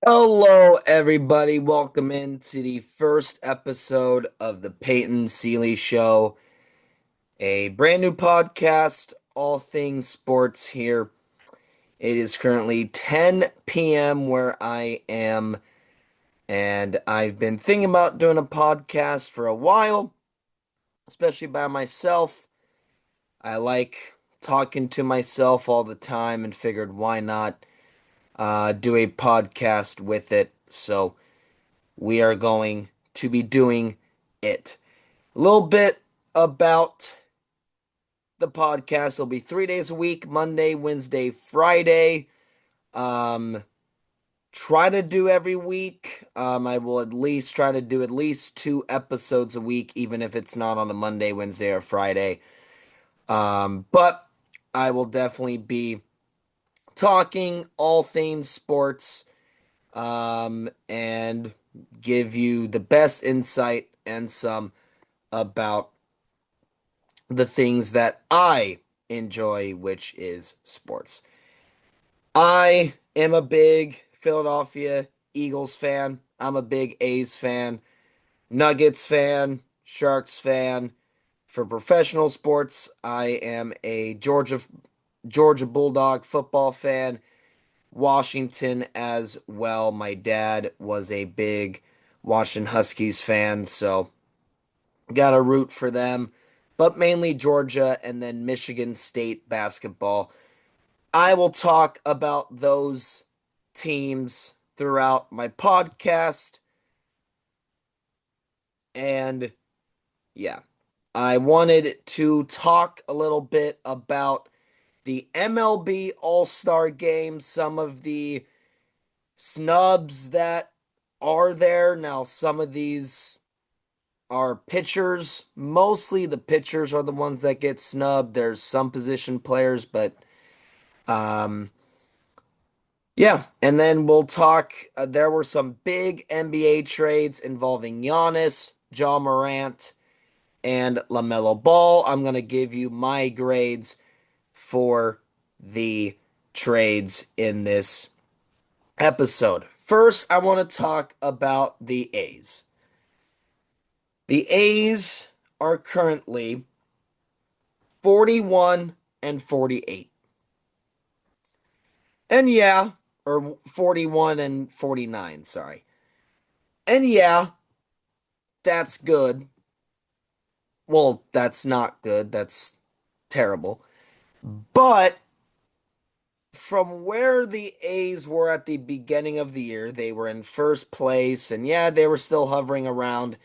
Hello, everybody. Welcome into the first episode of the Peyton Selee Show, a brand new podcast, all things sports here. It is currently 10 p.m. where I am, and I've been thinking about doing a podcast for a while, especially by myself. I like talking to myself all the time and figured why not do a podcast with it. So, we are going to be doing it. A little bit about the podcast. It'll be 3 days a week, Monday, Wednesday, Friday. Um, try to do every week. I will at least try to do at least 2 episodes a week, even if it's not on a Monday, Wednesday, or Friday. But I will definitely be talking all things sports, and give you the best insight and some about the things that I enjoy, which is sports. I am a big Philadelphia Eagles fan. I'm a big A's fan, Nuggets fan, Sharks fan. For professional sports, I am a Georgia Bulldog football fan, Washington as well. My dad was a big Washington Huskies fan, so gotta root for them, but mainly Georgia and then Michigan State basketball. I will talk about those teams throughout my podcast. And yeah, I wanted to talk a little bit about the MLB All Star game, some of the snubs that are there. Now, some of these are pitchers. Mostly the pitchers are the ones that get snubbed. There's some position players, but um, yeah. And then we'll talk. There were some big NBA trades involving Giannis, John Morant, and LaMelo Ball. I'm going to give you my grades for the trades in this episode. First, I want to talk about the A's. The A's are currently 41 and 48. And yeah, or 41 and 49, sorry. And yeah, that's good. Well, that's not good. That's terrible. But from where the A's were at the beginning of the year, they were in first place. And yeah, they were still hovering around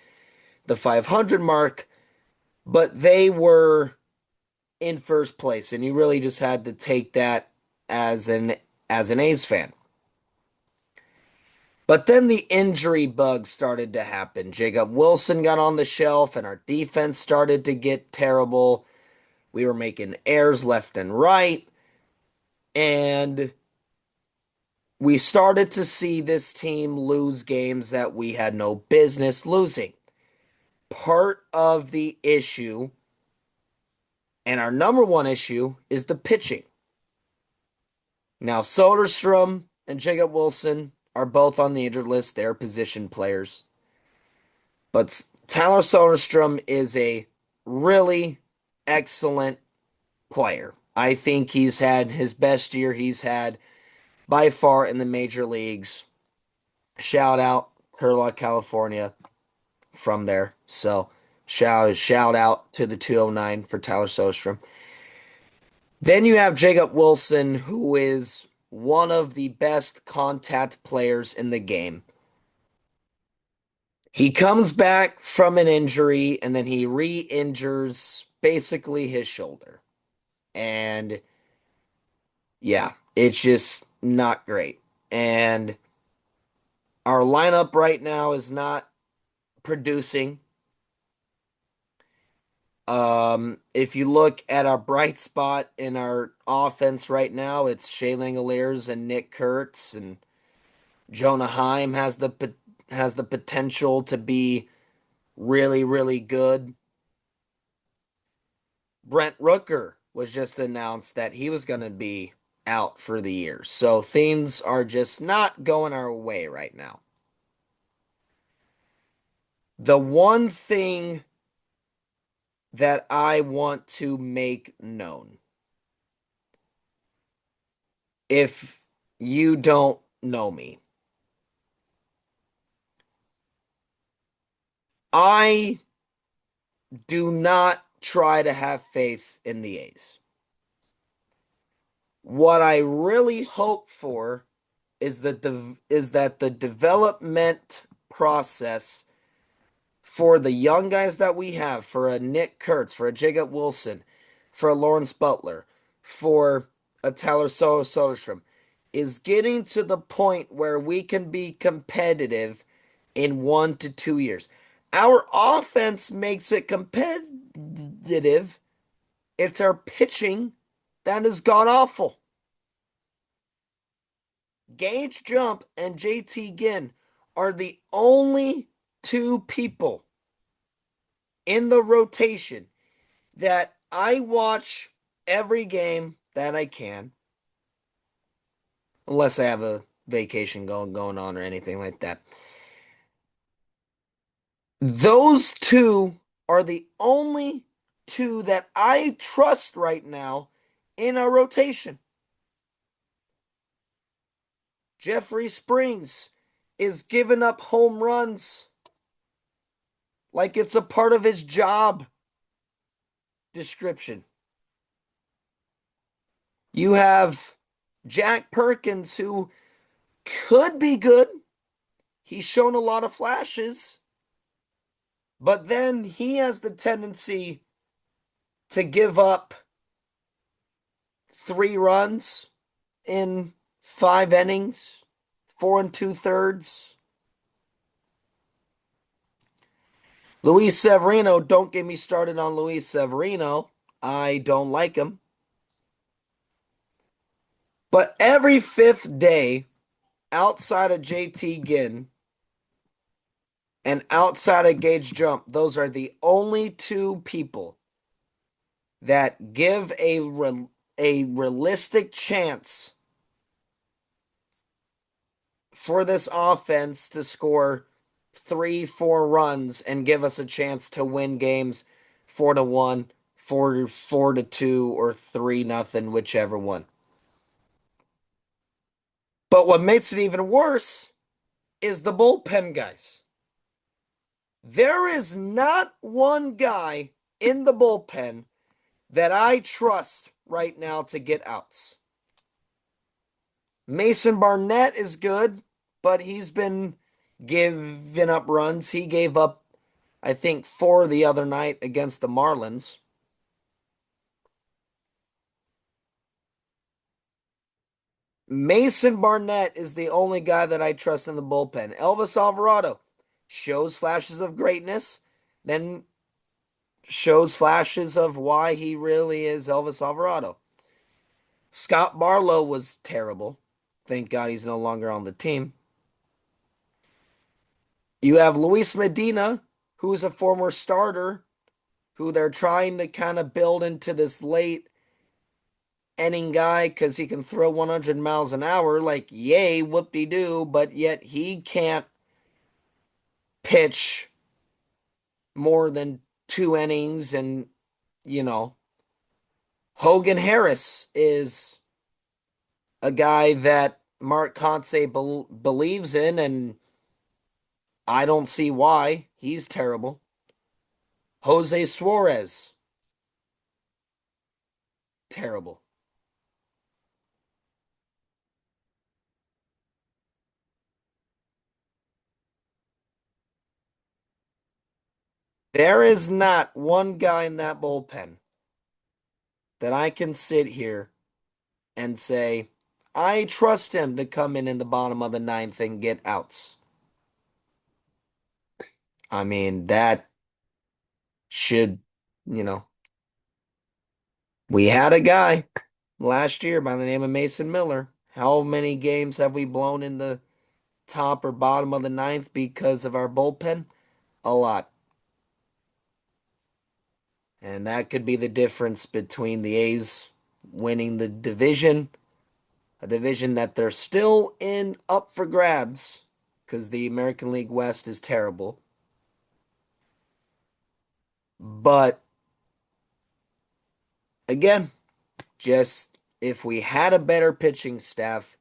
the 500 mark, but they were in first place. And you really just had to take that as an A's fan. But then the injury bug started to happen. Jacob Wilson got on the shelf, and our defense started to get terrible. We were making errors left and right. And we started to see this team lose games that we had no business losing. Part of the issue, and our number one issue, is the pitching. Now, Soderstrom and Jacob Wilson are both on the injured list. They're position players. But Tyler Soderstrom is a really excellent player. I think he's had his best year he's had by far in the major leagues. Shout out Turlock, California from there. So shout out to the 209 for Tyler Soderstrom. Then you have Jacob Wilson, who is one of the best contact players in the game. He comes back from an injury and then he re-injures basically his shoulder. And yeah, it's just not great. And our lineup right now is not producing. If you look at our bright spot in our offense right now, it's Shea Langoliers and Nick Kurtz, and Jonah Heim has the potential to be really, really good. Brent Rooker was just announced that he was going to be out for the year. So things are just not going our way right now. The one thing that I want to make known, if you don't know me, I do not try to have faith in the A's. What I really hope for is that the development process for the young guys that we have, for a Nick Kurtz, for a Jacob Wilson, for a Lawrence Butler, for a Tyler Soderstrom, is getting to the point where we can be competitive in 1 to 2 years. Our offense makes it competitive. It's our pitching that has gone awful. Gage Jump and JT Ginn are the only two people in the rotation that I watch every game that I can, unless I have a vacation going on or anything like that. Those two are the only two that I trust right now in our rotation. Jeffrey Springs is giving up home runs like it's a part of his job description. You have Jack Perkins, who could be good. He's shown a lot of flashes, but then he has the tendency to give up 3 runs in 5 innings, 4 2/3. Luis Severino, don't get me started on Luis Severino. I don't like him. But every fifth day, outside of JT Ginn and outside of Gage Jump, those are the only two people that give a realistic chance for this offense to score 3, 4 runs and give us a chance to win games 4-1, 4-2, or 3-0, whichever one. But what makes it even worse is the bullpen guys. There is not one guy in the bullpen that I trust right now to get outs. Mason Barnett is good, but he's been giving up runs. He gave up, I think, 4 the other night against the Marlins. Mason Barnett is the only guy that I trust in the bullpen. Elvis Alvarado shows flashes of greatness, then shows flashes of why he really is Elvis Alvarado. Scott Barlow was terrible. Thank God he's no longer on the team. You have Luis Medina, who's a former starter, who they're trying to kind of build into this late inning guy because he can throw 100 miles an hour. Like, yay, whoop-de-doo, but yet he can't pitch more than 2 innings. And, Hogan Harris is a guy that Mark Conce believes in, and I don't see why. He's terrible. Jose Suarez, terrible. There is not one guy in that bullpen that I can sit here and say, I trust him to come in the bottom of the ninth and get outs. I mean, that should, you know, we had a guy last year by the name of Mason Miller. How many games have we blown in the top or bottom of the ninth because of our bullpen? A lot. And that could be the difference between the A's winning the division a division that they're still in up for grabs because the American League West is terrible. But again, just if we had a better pitching staff,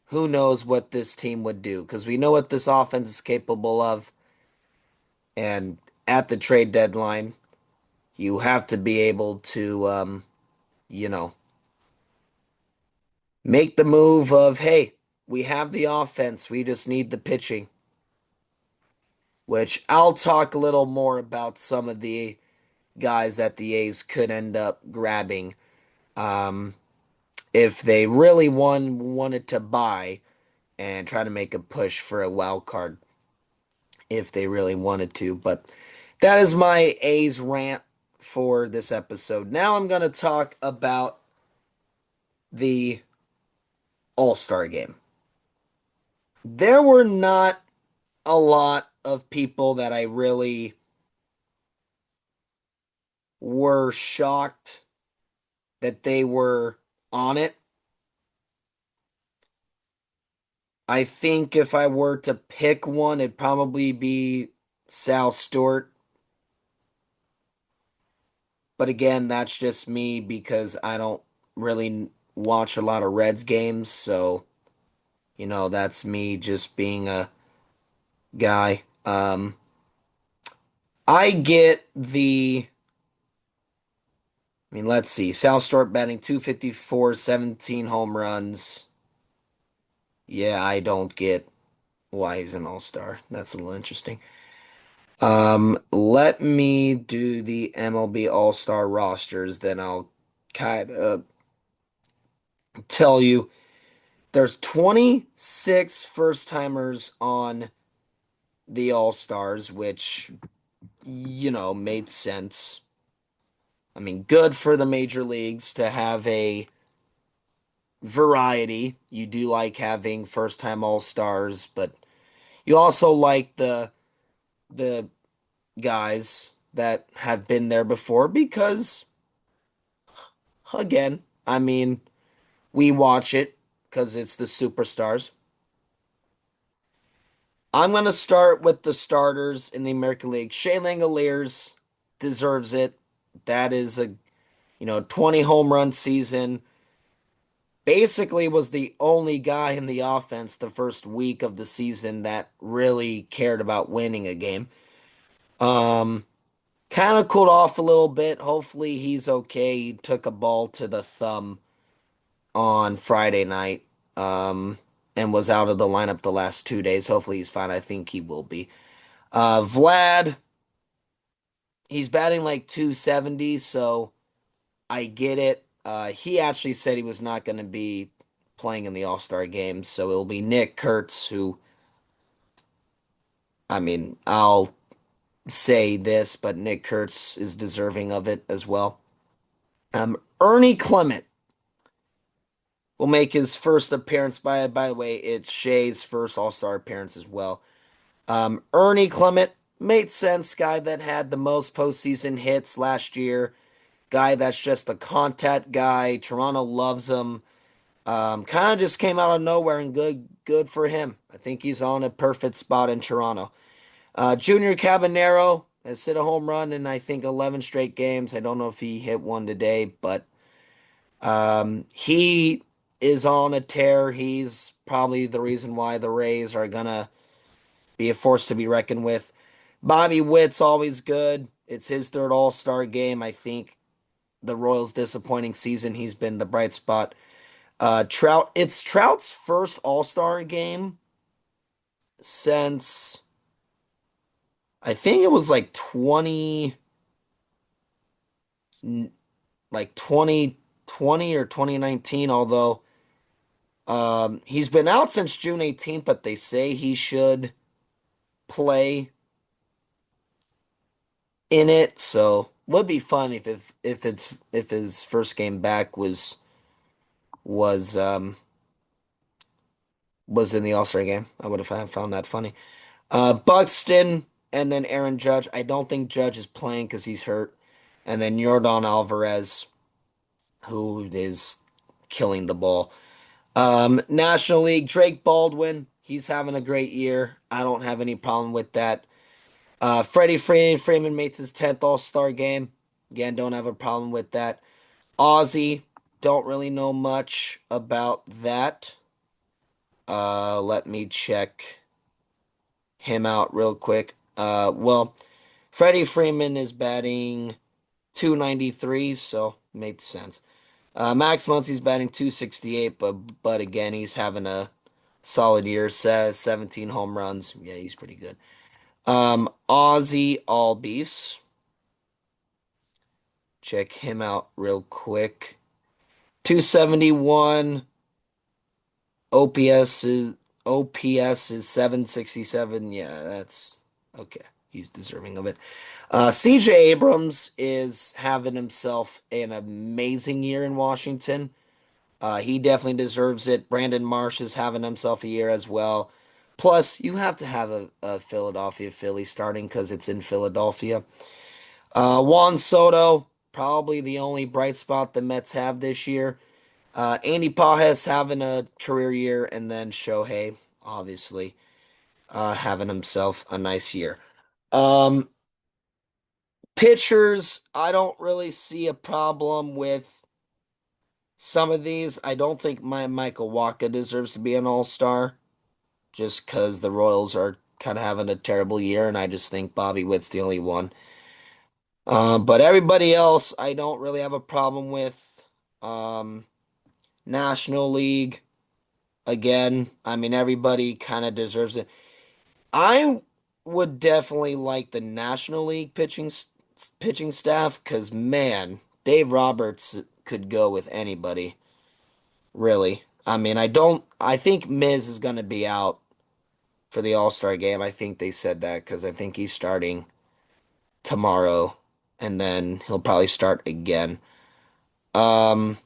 who knows what this team would do? Because we know what this offense is capable of. And at the trade deadline, you have to be able to, you know, make the move of, hey, we have the offense, we just need the pitching. Which I'll talk a little more about some of the guys that the A's could end up grabbing um, if they really wanted to buy and try to make a push for a wild card if they really wanted to. But that is my A's rant for this episode. Now I'm going to talk about the All Star game. There were not a lot of people that I really were shocked that they were on it. I think if I were to pick one, it'd probably be Sal Stewart. But again, that's just me because I don't really watch a lot of Reds games. So, that's me just being a guy. I get let's see. Sal Stewart batting 254, 17 home runs. Yeah, I don't get why he's an all-star. That's a little interesting. Let me do the MLB All Star rosters, then I'll kind of tell you. There's 26 first timers on the All Stars, which, made sense. I mean, good for the major leagues to have a variety. You do like having first time All Stars, but you also like the guys that have been there before because again, we watch it because it's the superstars. I'm going to start with the starters in the American League. Shea Langoliers deserves it. That is a 20 home run season. Basically was the only guy in the offense the first week of the season that really cared about winning a game. Um Kind of cooled off a little bit. Hopefully he's okay. He took a ball to the thumb on Friday night. And was out of the lineup the last 2 days. Hopefully he's fine. I think he will be. Vlad, he's batting like 270, so I get it. He actually said he was not going to be playing in the All Star game, so it'll be Nick Kurtz, who, I'll say this, but Nick Kurtz is deserving of it as well. Ernie Clement will make his first appearance. By the way, it's Shea's first All Star appearance as well. Ernie Clement made sense. Guy that had the most postseason hits last year. Guy that's just a contact guy. Toronto loves him. Kind of just came out of nowhere and good for him. I think he's on a perfect spot in Toronto. Junior Cabanero has hit a home run in I think 11 straight games. I don't know if he hit one today, but he is on a tear. He's probably the reason why the Rays are gonna be a force to be reckoned with. Bobby Witt's always good. It's his third All-Star game. I think the Royals' disappointing season, he's been the bright spot. It's Trout's first All-Star game since I think it was like 2020 or 2019, although he's been out since June 18th, but they say he should play in it, so would be fun if his first game back was um was in the All-Star game. I would have found that funny. Buxton and then Aaron Judge. I don't think Judge is playing because he's hurt. And then Yordan Alvarez, who is killing the ball. National League, Drake Baldwin, he's having a great year. I don't have any problem with that. Freddie Freeman makes his 10th All-Star game. Again, don't have a problem with that. Ozzy, don't really know much about that. Let me check him out real quick. Well, Freddie Freeman is batting 293, so makes sense. Max Muncy's batting 268, but again, he's having a solid year. Says 17 home runs. Yeah, he's pretty good. Ozzy Albies. Check him out real quick. 271. OPS is OPS is 767. Yeah, that's okay. He's deserving of it. CJ Abrams is having himself an amazing year in Washington. He definitely deserves it. Brandon Marsh is having himself a year as well. Plus, you have to have a Philadelphia Philly starting because it's in Philadelphia. Juan Soto, probably the only bright spot the Mets have this year. Andy Pages having a career year, and then Shohei, obviously, having himself a nice year. Um, Pitchers, I don't really see a problem with some of these. I don't think my Michael Wacha deserves to be an all-star just because the Royals are kind of having a terrible year, and I just think Bobby Witt's the only one. But everybody else, I don't really have a problem with. Um, National League, again, I mean, everybody kind of deserves it. I would definitely like the National League pitching staff because, man, Dave Roberts could go with anybody, really. I mean, I think Miz is going to be out for the All-Star game. I think they said that because I think he's starting tomorrow and then he'll probably start again. Um,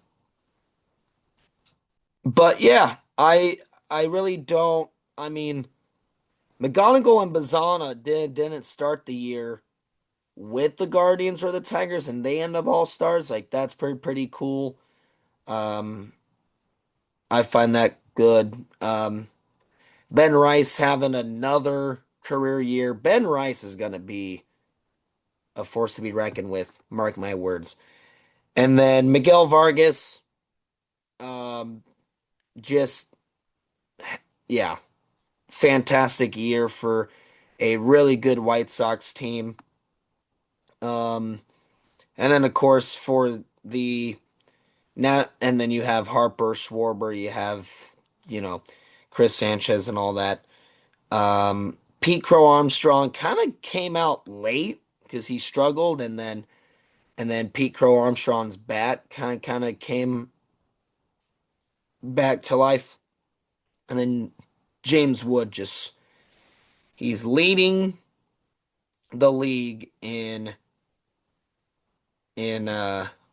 but yeah, I really don't. I mean, McGonagall and Bazana didn't start the year with the Guardians or the Tigers, and they end up all stars. Like that's pretty cool. Um, I find that good. Ben Rice having another career year. Ben Rice is gonna be a force to be reckoned with. Mark my words. And then Miguel Vargas, um, just yeah, fantastic year for a really good White Sox team. Um, and then of course for the now, and then you have Harper, Schwarber, you have Chris Sanchez and all that. Pete Crow Armstrong kind of came out late because he struggled, and then Pete Crow Armstrong's bat kind of came back to life, and then James Wood just he's leading the league in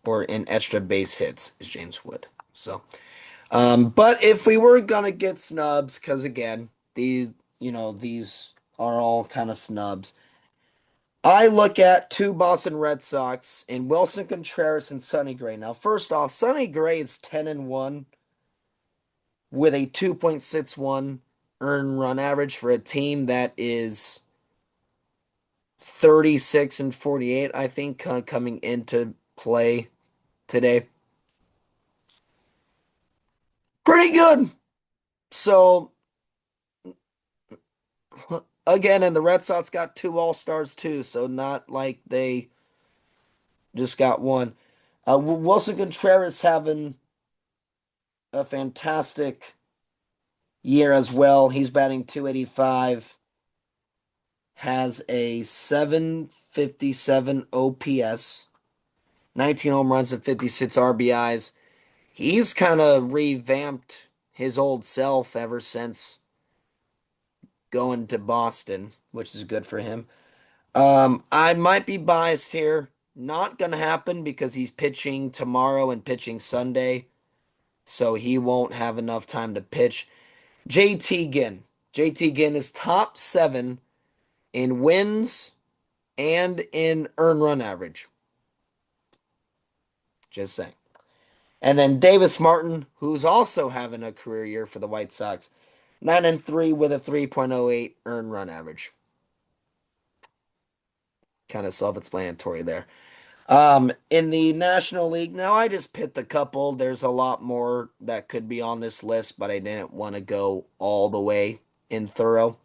or in extra base hits is James Wood. So, but if we were gonna get snubs, because again, these are all kind of snubs. I look at two Boston Red Sox in Wilson Contreras and Sonny Gray. Now, first off, Sonny Gray is 10-1 with a 2.61 earned run average for a team that is 36 and 48, I think, coming into play today. Pretty good. So, again, and the Red Sox got two All-Stars too, so not like they just got one. Wilson Contreras having a fantastic year as well. He's batting 285, has a 757 OPS, 19 home runs and 56 RBIs. He's kind of revamped his old self ever since going to Boston, which is good for him. I might be biased here. Not going to happen because he's pitching tomorrow and pitching Sunday, so he won't have enough time to pitch. JT Ginn. JT Ginn is top seven in wins and in earned run average. Just saying. And then Davis Martin, who's also having a career year for the White Sox, 9-3 with a 3.08 earned run average. Kind of self-explanatory there. In the National League, now I just picked a couple. There's a lot more that could be on this list, but I didn't want to go all the way in thorough.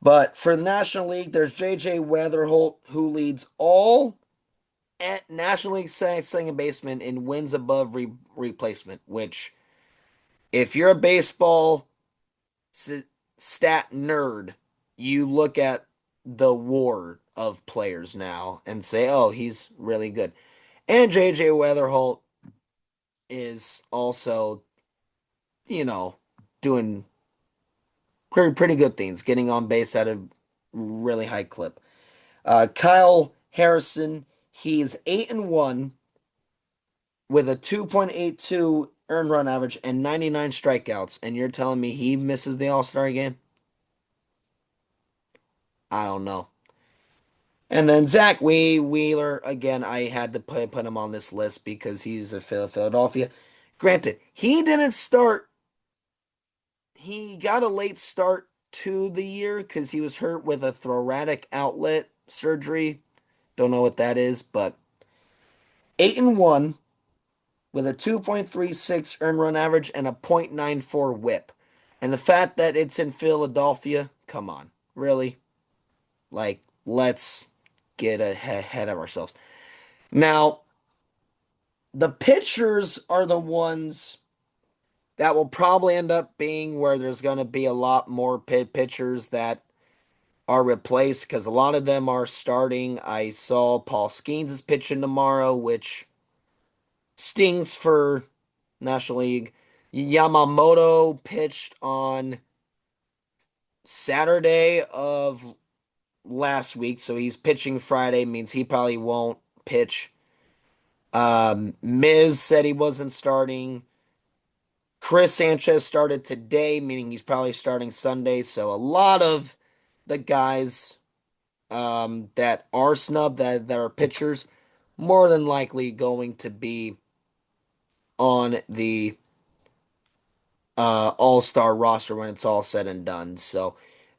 But for the National League, there's J.J. Weatherholt, who leads all at National League second baseman in wins above replacement, which, if you're a baseball stat nerd, you look at the war of players now and say, oh, he's really good. And J.J. Weatherholt is also, you know, doing pretty good things, getting on base at a really high clip. Kyle Harrison, he's 8-1 with a 2.82 earned run average and 99 strikeouts, and you're telling me he misses the All-Star game? I don't know. And then Zach Wheeler, again, I had to put him on this list because he's a Philadelphia. Granted, he got a late start to the year because he was hurt with a thoracic outlet surgery. Don't know what that is, but 8-1 with a 2.36 earned run average and a .94 whip. And the fact that it's in Philadelphia, come on, really? Like, let's get ahead of ourselves. Now, the pitchers are the ones that will probably end up being where there's going to be a lot more pitchers that are replaced because a lot of them are starting. I saw Paul Skeens is pitching tomorrow, which stings for National League. Yamamoto pitched on Saturday of last week, so he's pitching Friday, means he probably won't pitch. Miz said he wasn't starting. Chris Sanchez started today, meaning he's probably starting Sunday. So a lot of the guys that are snubbed, that are pitchers, more than likely going to be on the all-star roster when it's all said and done. So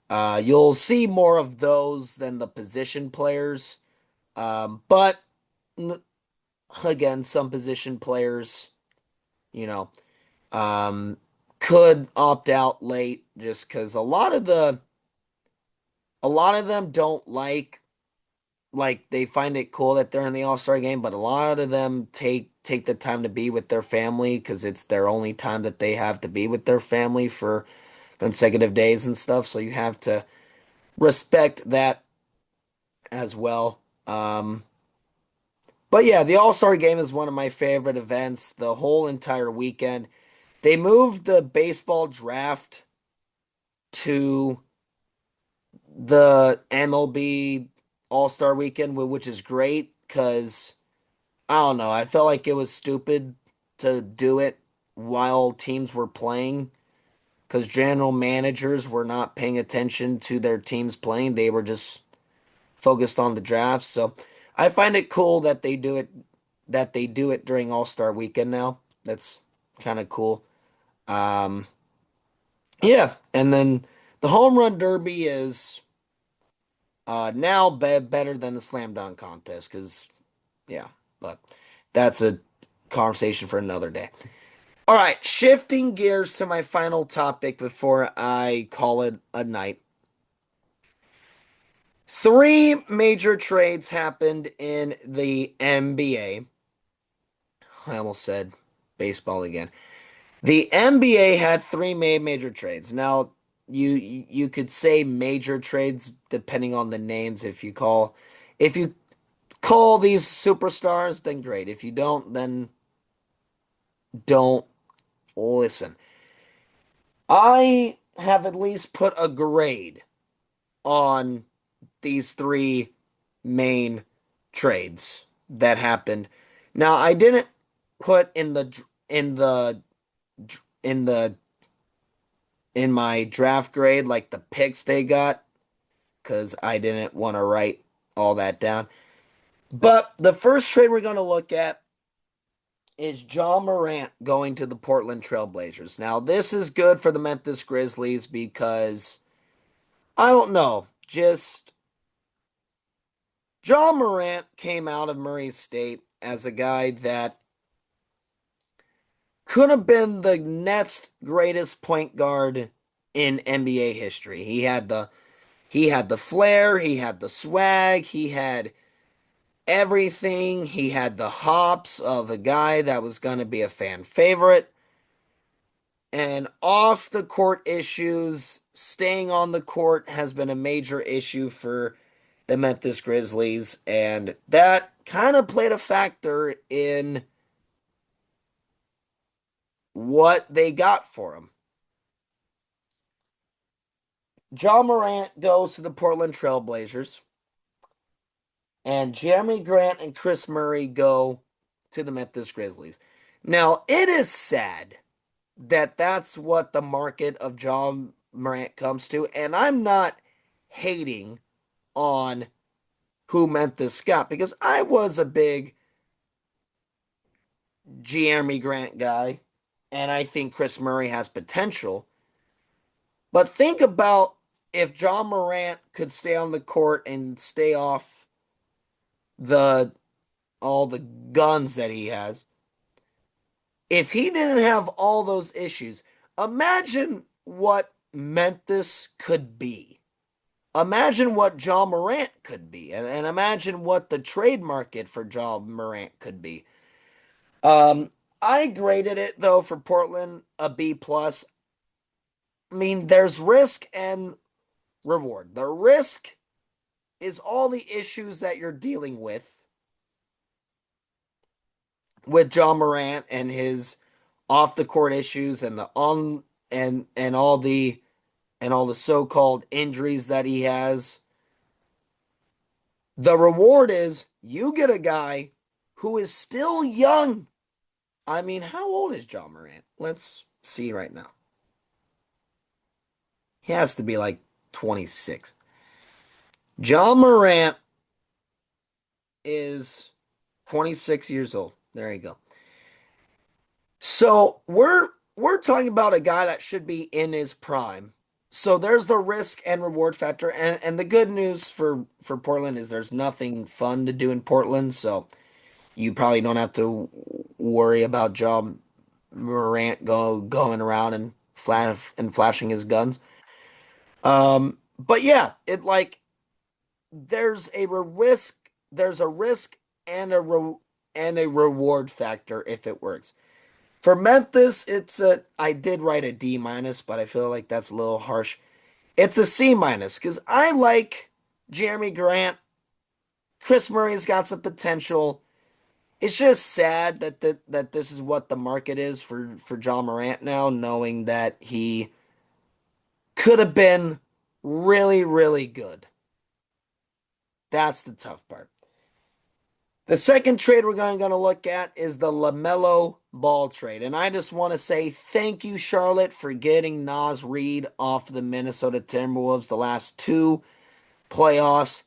you'll see more of those than the position players. But again, some position players, you know, um, could opt out late just because a lot of them don't like they find it cool that they're in the All-Star game, but a lot of them take the time to be with their family because it's their only time that they have to be with their family for consecutive days and stuff. So you have to respect that as well. But yeah, the All-Star game is one of my favorite events the whole entire weekend. They moved the baseball draft to the MLB All-Star weekend, which is great because I don't know. I felt like it was stupid to do it while teams were playing because general managers were not paying attention to their teams playing. They were just focused on the drafts. So I find it cool that they do it during All-Star weekend now. That's kind of cool. Um, yeah, and then the home run derby is now better than the slam dunk contest because yeah, but that's a conversation for another day. All right, shifting gears to my final topic before I call it a night. Three major trades happened in the NBA. I almost said baseball again. The NBA had three major trades. Now, you could say major trades depending on the names. If you call these superstars, then great. If you don't, then don't listen. I have at least put a grade on these three main trades that happened. Now, I didn't put in the in my draft grade like the picks they got because I didn't want to write all that down. But the first trade we're going to look at is John Morant going to the Portland Trail Blazers. Now, this is good for the Memphis Grizzlies because I don't know, just John Morant came out of Murray State as a guy that could have been the next greatest point guard in NBA history. He had the flair, he had the swag, he had everything. He had the hops of a guy that was going to be a fan favorite. And off the court issues, staying on the court has been a major issue for the Memphis Grizzlies. And that kind of played a factor in what they got for him. John Morant goes to the Portland Trail Blazers, and Jeremy Grant and Chris Murray go to the Memphis Grizzlies. Now, it is sad that that's what the market of John Morant comes to, and I'm not hating on who Memphis got because I was a big Jeremy Grant guy, and I think Chris Murray has potential. But think about if John Morant could stay on the court and stay off the all the guns that he has. If he didn't have all those issues, imagine what Memphis could be. Imagine what John Morant could be. And imagine what the trade market for John Morant could be. I graded it though for Portland a B plus. I mean, there's risk and reward. The risk is all the issues that you're dealing with John Morant and his off the court issues and the on and all the so-called injuries that he has. The reward is you get a guy who is still young. I mean, how old is John Morant? Let's see right now. He has to be like 26. John Morant is 26 years old. There you go. So we're talking about a guy that should be in his prime. So there's the risk and reward factor. And the good news for Portland is there's nothing fun to do in Portland. So you probably don't have to worry about John Morant going around and flashing his guns. But yeah, it like there's a risk and a reward factor if it works. For Memphis, I did write a D minus, but I feel like that's a little harsh. It's a C minus because I like Jeremy Grant. Chris Murray's got some potential. It's just sad that this is what the market is for John Morant now, knowing that he could have been really, really good. That's the tough part. The second trade we're going to look at is the LaMelo Ball trade. And I just want to say thank you, Charlotte, for getting Naz Reid off the Minnesota Timberwolves the last two playoffs.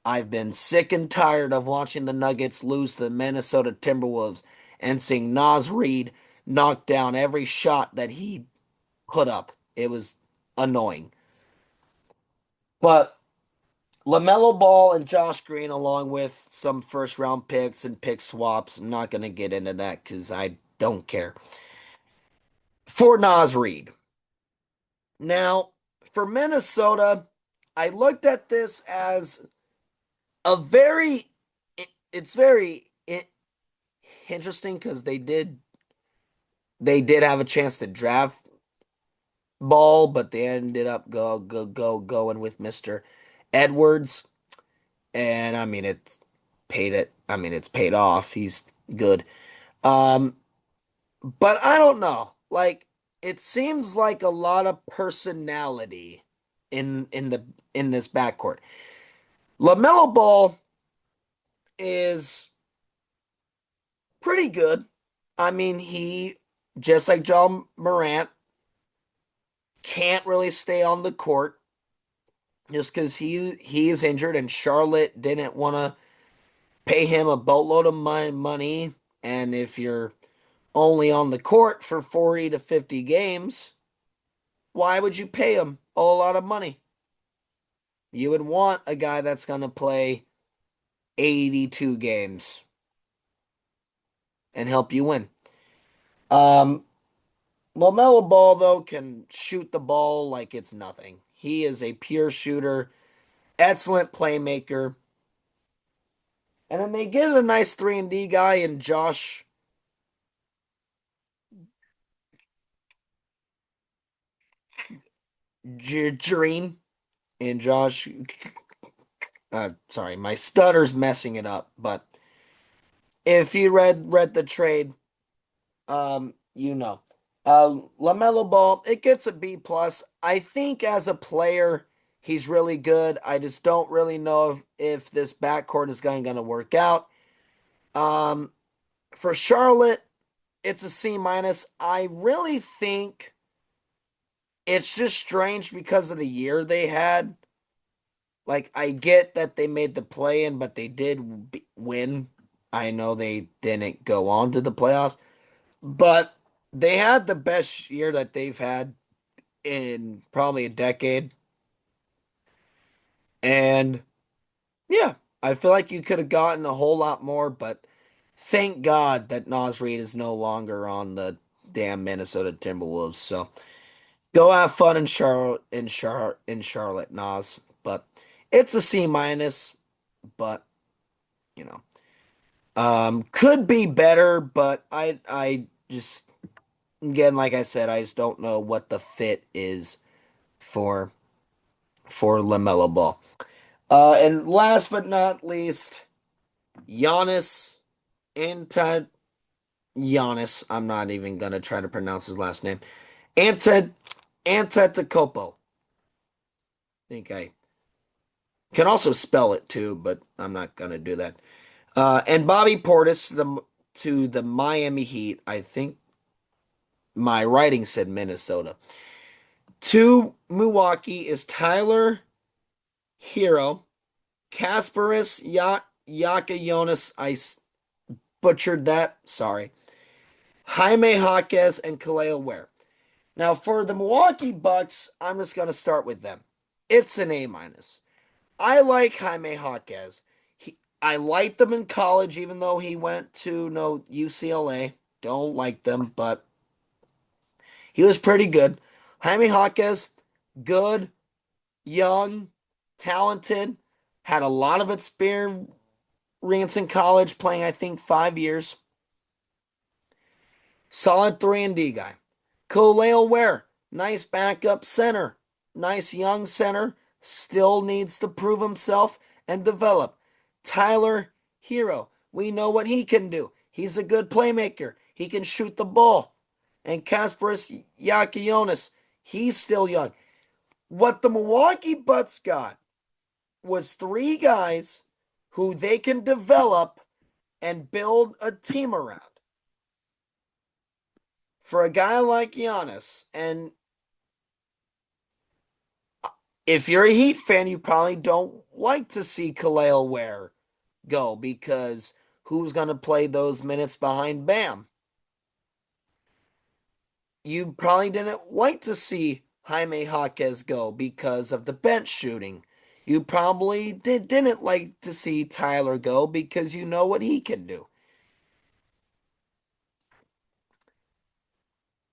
I've been sick and tired of watching the Nuggets lose to the Minnesota Timberwolves and seeing Naz Reid knock down every shot that he put up. It was annoying. But LaMelo Ball and Josh Green, along with some first round picks and pick swaps. I'm not going to get into that because I don't care. For Naz Reid. Now, for Minnesota, I looked at this as a it's very interesting because they did have a chance to draft Ball, but they ended up going with Mr. Edwards. And I mean it's paid off. He's good. Um, but I don't know. Like it seems like a lot of personality in this backcourt. LaMelo Ball is pretty good. I mean, he just like John Morant can't really stay on the court just because he is injured and Charlotte didn't want to pay him a boatload of money. And if you're only on the court for 40 to 50 games, why would you pay him a lot of money? You would want a guy that's going to play 82 games and help you win. Um, LaMelo Ball, though, can shoot the ball like it's nothing. He is a pure shooter, excellent playmaker. And then they get a nice 3-and-D guy in Josh Green. And Josh, sorry, my stutter's messing it up. But if you read the trade, you know. LaMelo Ball, it gets a B plus. I think as a player, he's really good. I just don't really know if this backcourt is going to work out. Um, for Charlotte, it's a C minus. I really think it's just strange because of the year they had. Like, I get that they made the play in, but they did win. I know they didn't go on to the playoffs, but they had the best year that they've had in probably a decade. And yeah, I feel like you could have gotten a whole lot more, but thank God that Nas Reed is no longer on the damn Minnesota Timberwolves. So go have fun in Charlotte, Nas. But it's a C minus, but you know. Could be better, but I just again, like I said, I just don't know what the fit is for LaMelo Ball. And last but not least, Giannis Ante Giannis. I'm not even gonna try to pronounce his last name. Ante Antetokounmpo. I think I can also spell it too, but I'm not gonna do that. And Bobby Portis to the Miami Heat. I think my writing said Minnesota. To Milwaukee is Tyler Hero, Kasparis Yakayonis. Butchered that. Sorry. Jaime Jaquez and Kaleo Ware. Now for the Milwaukee Bucks, I'm just gonna start with them. It's an A minus. I like Jaime Jaquez. I liked him in college, even though he went to no UCLA. Don't like them, but he was pretty good. Jaime Jaquez, good, young, talented, had a lot of experience in college, playing I think 5 years. Solid 3-and-D guy. Kaleo Ware, nice backup center. Nice young center. Still needs to prove himself and develop. Tyler Hero, we know what he can do. He's a good playmaker. He can shoot the ball. And Kasparis Yakionis, he's still young. What the Milwaukee Bucks got was three guys who they can develop and build a team around. For a guy like Giannis, and if you're a Heat fan, you probably don't like to see Kaleo Ware go because who's going to play those minutes behind Bam? You probably didn't like to see Jaime Jaquez go because of the bench shooting. You probably didn't like to see Tyler go because you know what he can do.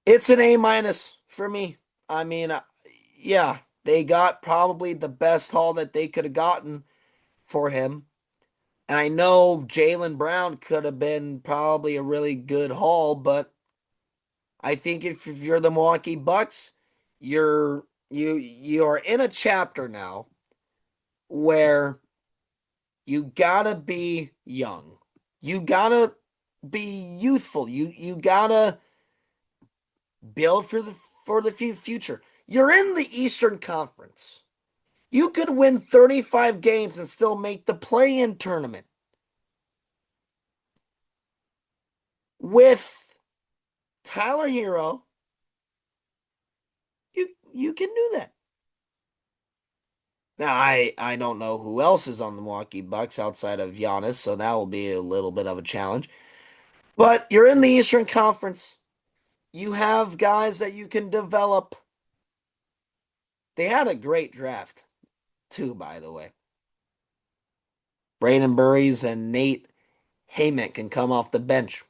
It's an A minus for me. I mean, yeah, they got probably the best haul that they could have gotten for him. And I know Jaylen Brown could have been probably a really good haul, but I think if you're the Milwaukee Bucks, you are in a chapter now where you gotta be young. You gotta be youthful. You gotta build for the future. You're in the Eastern Conference. You could win 35 games and still make the play-in tournament with Tyler Hero. You can do that. Now I don't know who else is on the Milwaukee Bucks outside of Giannis, so that will be a little bit of a challenge. But you're in the Eastern Conference. You have guys that you can develop. They had a great draft, too, by the way. Braden Burries and Nate Hayman can come off the bench,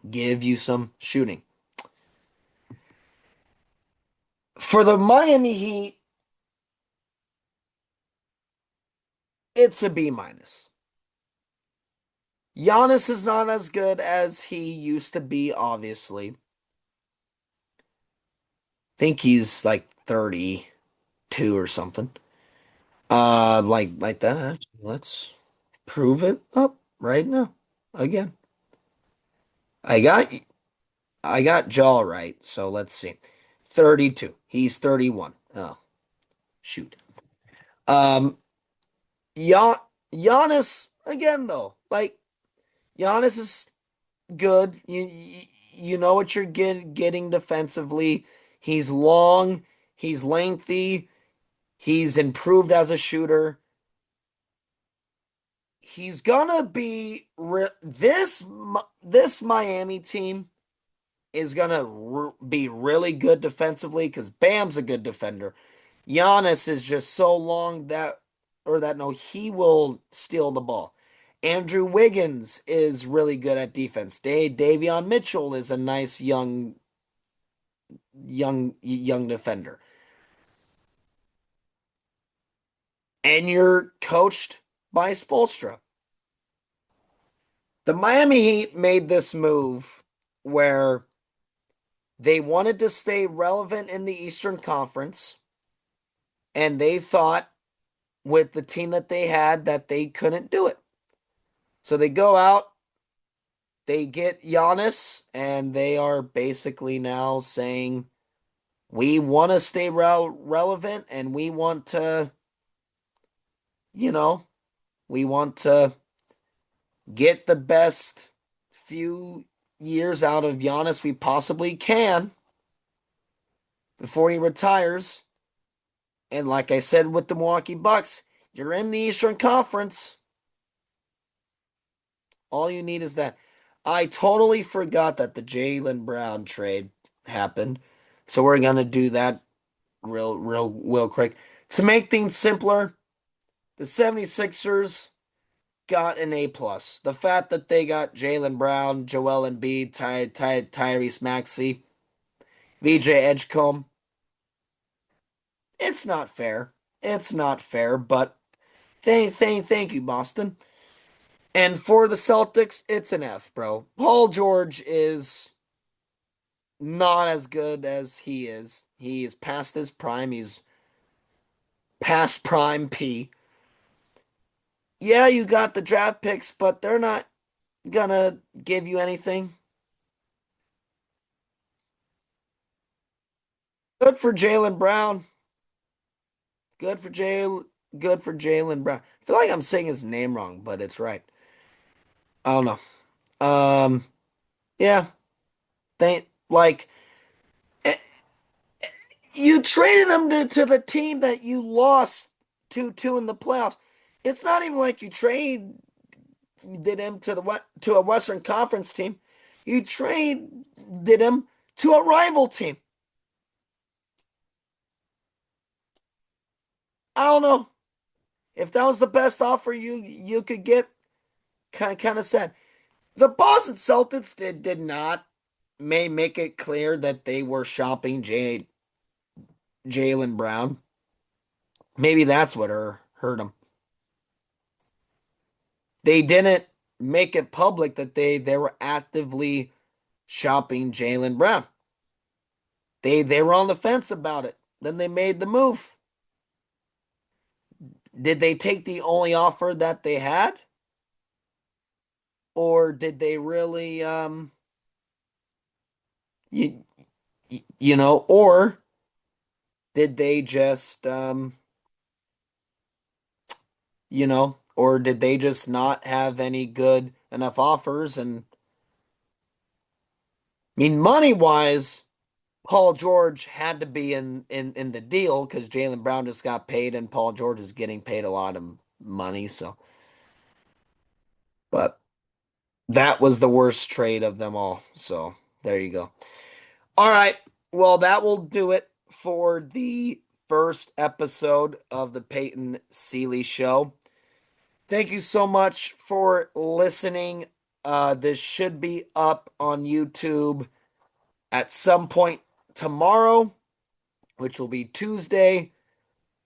give you some shooting. For the Miami Heat, it's a B minus. Giannis is not as good as he used to be, obviously. Think he's like 32 or something. Like that. Let's prove it up right now. Again. I got I got Jaw right, so let's see. 32. He's 31. Oh, shoot. Um Gian Giannis again though. Like Giannis is good. You know what you're getting defensively. He's long, he's lengthy, he's improved as a shooter. He's gonna be this Miami team is gonna be really good defensively because Bam's a good defender. Giannis is just so long that no, he will steal the ball. Andrew Wiggins is really good at defense. Davion Mitchell is a nice young defender. And you're coached by Spoelstra. The Miami Heat made this move where they wanted to stay relevant in the Eastern Conference, and they thought with the team that they had that they couldn't do it. So they go out, they get Giannis, and they are basically now saying, we want to stay relevant and we want to, you know, we want to get the best few years out of Giannis we possibly can before he retires. And like I said with the Milwaukee Bucks, you're in the Eastern Conference. All you need is that. I totally forgot that the Jaylen Brown trade happened. So we're going to do that real quick. To make things simpler, the 76ers got an A plus. The fact that they got Jaylen Brown, Joel Embiid, Tyrese Maxey, VJ Edgecombe, it's not fair. It's not fair, but thank you, Boston. And for the Celtics, it's an F, bro. Paul George is not as good as he is. He is past his prime. He's past prime P. Yeah, you got the draft picks, but they're not gonna give you anything. Good for Jaylen Brown. Good for Good for Jaylen Brown. I feel like I'm saying his name wrong, but it's right. I don't know. Yeah. They like eh, you traded him to the team that you lost to in the playoffs. It's not even like you traded him to a Western Conference team. You traded him to a rival team. I don't know if that was the best offer you could get. Kind of sad. The Boston Celtics did not may make it clear that they were shopping Jaylen Brown. Maybe that's what hurt him. They didn't make it public that they were actively shopping Jaylen Brown. They were on the fence about it. Then they made the move. Did they take the only offer that they had? Or did they really you, or did they just or did they just not have any good enough offers? And I mean, money wise, Paul George had to be in the deal because Jaylen Brown just got paid and Paul George is getting paid a lot of money. So, but That was the worst trade of them all. So there you go. All right. Well, that will do it for the first episode of the Peyton Selee Show. Thank you so much for listening. This should be up on YouTube at some point tomorrow, which will be Tuesday.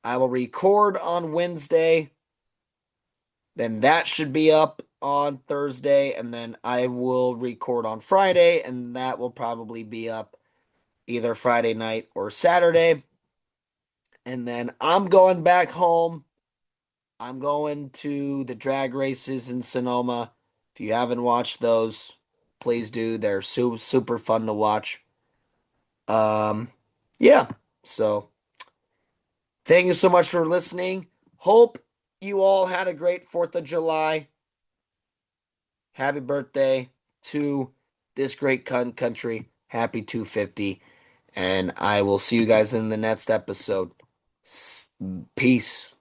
I will record on Wednesday. Then that should be up on Thursday. And then I will record on Friday. And that will probably be up either Friday night or Saturday. And then I'm going back home. I'm going to the drag races in Sonoma. If you haven't watched those, please do. They're super fun to watch. Um, yeah. So thank you so much for listening. Hope you all had a great 4th of July. Happy birthday to this great country. Happy 250. And I will see you guys in the next episode. Peace.